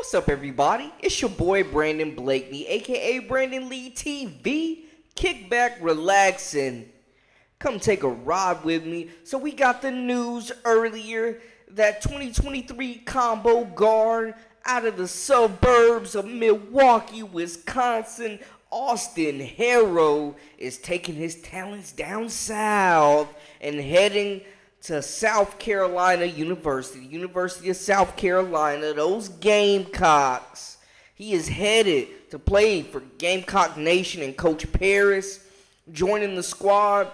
What's up, everybody? It's your boy Brandon Blakeney, aka Brandon Lee TV. Kick back, relax, and come take a ride with me. So we got the news earlier that 2023 combo guard out of the suburbs of Milwaukee, Wisconsin, Austin Herro, is taking his talents down south and heading to South Carolina University of South Carolina, those Gamecocks. He is headed to play for Gamecock Nation and Coach Paris, joining the squad.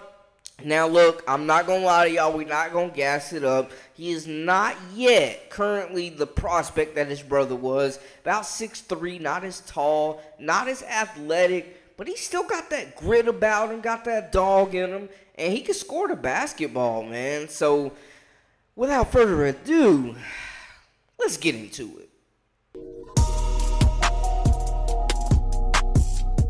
Now look, I'm not going to lie to y'all, we're not going to gas it up. He is not yet currently the prospect that his brother was. About 6'3", not as tall, not as athletic, but he still got that grit about him, got that dog in him. And he can score the basketball, man. So, without further ado, let's get into it.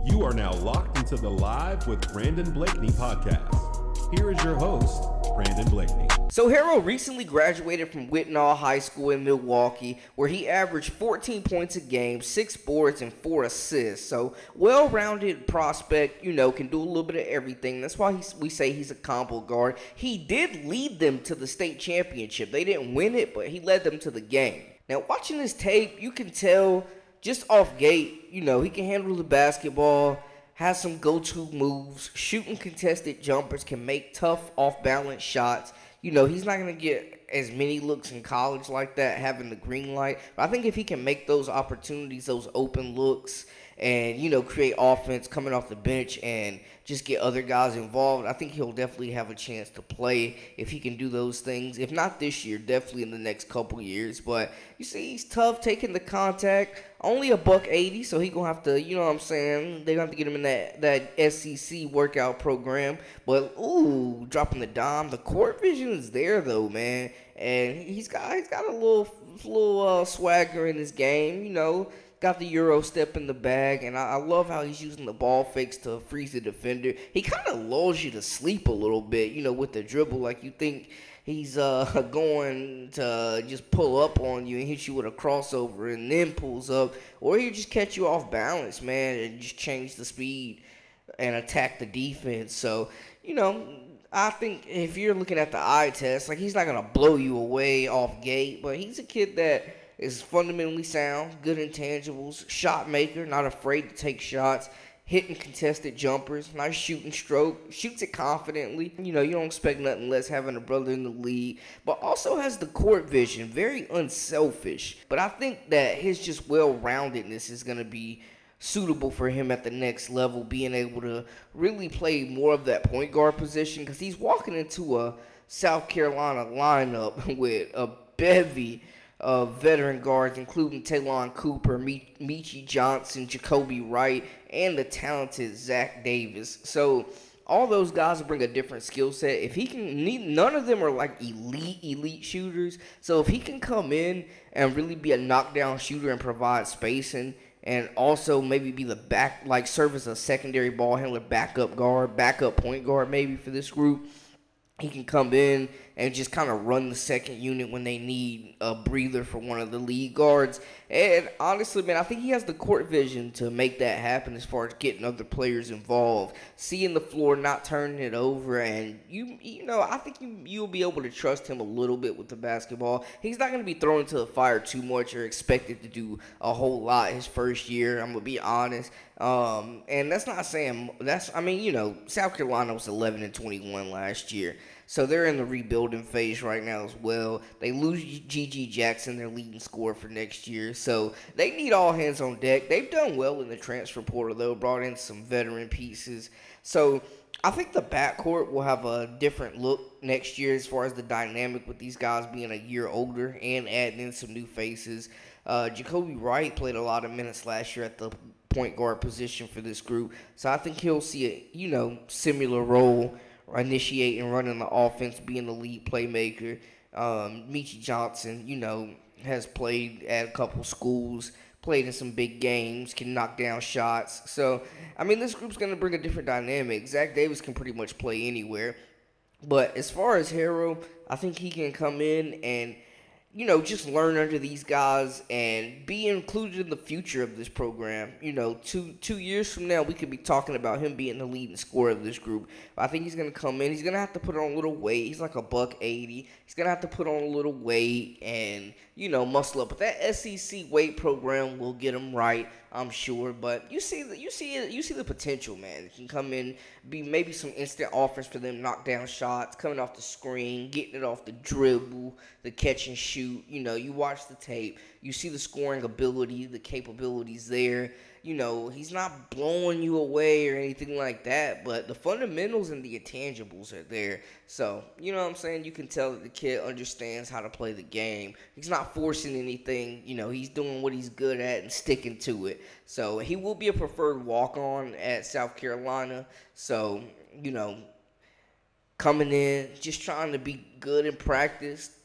You are now locked into the Live with Brandon Blakeney podcast. Here is your host, Brandon Blakeney. So, Herro recently graduated from Whitnall High School in Milwaukee, where he averaged 14 points a game, 6 boards, and 4 assists. So, well-rounded prospect, can do a little bit of everything. That's why we say he's a combo guard. He did lead them to the state championship. They didn't win it, but he led them to the game. Now, watching this tape, you can tell just off gate, he can handle the basketball, has some go-to moves, shooting contested jumpers, can make tough off-balance shots. He's not going to get as many looks in college like that, having the green light. But I think if he can make those opportunities, those open looks, and, create offense coming off the bench and just get other guys involved, I think he'll definitely have a chance to play if he can do those things. If not this year, definitely in the next couple years. But you see, he's tough taking the contact. Only a $180, so he going to have to, they're going to have to get him in that SEC workout program. But, ooh, dropping the dime. The court vision is there, though, man. And he's got a little swagger in his game, Got the Euro step in the bag, and I love how he's using the ball fakes to freeze the defender. He kind of lulls you to sleep a little bit, with the dribble. Like you think he's going to just pull up on you and hit you with a crossover and then pulls up. Or he'll just catch you off balance, man, and just change the speed and attack the defense. So, I think if you're looking at the eye test, he's not going to blow you away off gate, but he's a kid that is fundamentally sound, good intangibles, shot maker, not afraid to take shots, hitting contested jumpers, nice shooting stroke, shoots it confidently. You don't expect nothing less having a brother in the league, but also has the court vision, very unselfish. But I think that his just well-roundedness is going to be suitable for him at the next level, being able to really play more of that point guard position, because he's walking into a South Carolina lineup with a bevy of veteran guards, including Talon Cooper, Michi Johnson, Jacoby Wright, and the talented Zach Davis. So all those guys bring a different skill set. If he can, none of them are like elite shooters. So if he can come in and really be a knockdown shooter and provide spacing, and also maybe be the serve as a secondary ball handler, backup point guard maybe for this group. He can come in and just kind of run the second unit when they need a breather for one of the lead guards. And honestly, man, I think he has the court vision to make that happen as far as getting other players involved, seeing the floor, not turning it over. And, I think you'll be able to trust him a little bit with the basketball. He's not going to be thrown into the fire too much or expected to do a whole lot his first year. I'm going to be honest. And that's not saying South Carolina was 11-21 last year. So they're in the rebuilding phase right now as well. They lose G.G. Jackson, their leading scorer for next year. So they need all hands on deck. They've done well in the transfer portal, though, brought in some veteran pieces. So I think the backcourt will have a different look next year as far as the dynamic with these guys being a year older and adding in some new faces. Jacoby Wright played a lot of minutes last year at the point guard position for this group. So I think he'll see a, similar role, initiating, running the offense, being the lead playmaker. Michi Johnson, has played at a couple schools, played in some big games, can knock down shots. So, this group's going to bring a different dynamic. Zach Davis can pretty much play anywhere. But as far as Herro, I think he can come in and just learn under these guys and be included in the future of this program. 2 years from now, we could be talking about him being the leading scorer of this group. I think he's going to come in. He's going to have to put on a little weight. He's like a $180. He's going to have to put on a little weight and, muscle up. But that SEC weight program will get him right, I'm sure. But you see the potential, man. It can come in, be maybe some instant offense for them, knock down shots, coming off the screen, getting it off the dribble, the catch and shoot. You watch the tape, you see the scoring ability, the capabilities there. He's not blowing you away or anything like that, but the fundamentals and the intangibles are there. So, you can tell that the kid understands how to play the game. He's not forcing anything. He's doing what he's good at and sticking to it. So, he will be a preferred walk-on at South Carolina. So, coming in, just trying to be good in practice,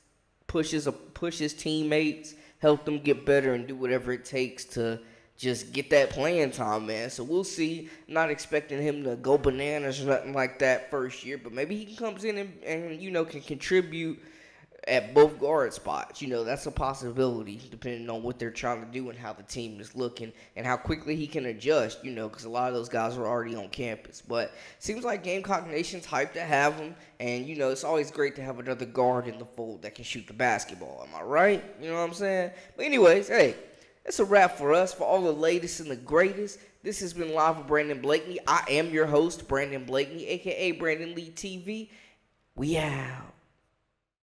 push his teammates, help them get better, and do whatever it takes to just get that playing time, man. So we'll see. Not expecting him to go bananas or nothing like that first year, but maybe he comes in and can contribute at both guard spots. That's a possibility depending on what they're trying to do and how the team is looking and how quickly he can adjust, because a lot of those guys are already on campus. But seems like Gamecock Nation's hyped to have him, and, it's always great to have another guard in the fold that can shoot the basketball. Am I right? You know what I'm saying? But anyways, hey, that's a wrap for us. For all the latest and the greatest, this has been Live with Brandon Blakeney. I am your host, Brandon Blakeney, a.k.a. Brandon Lee TV. We out.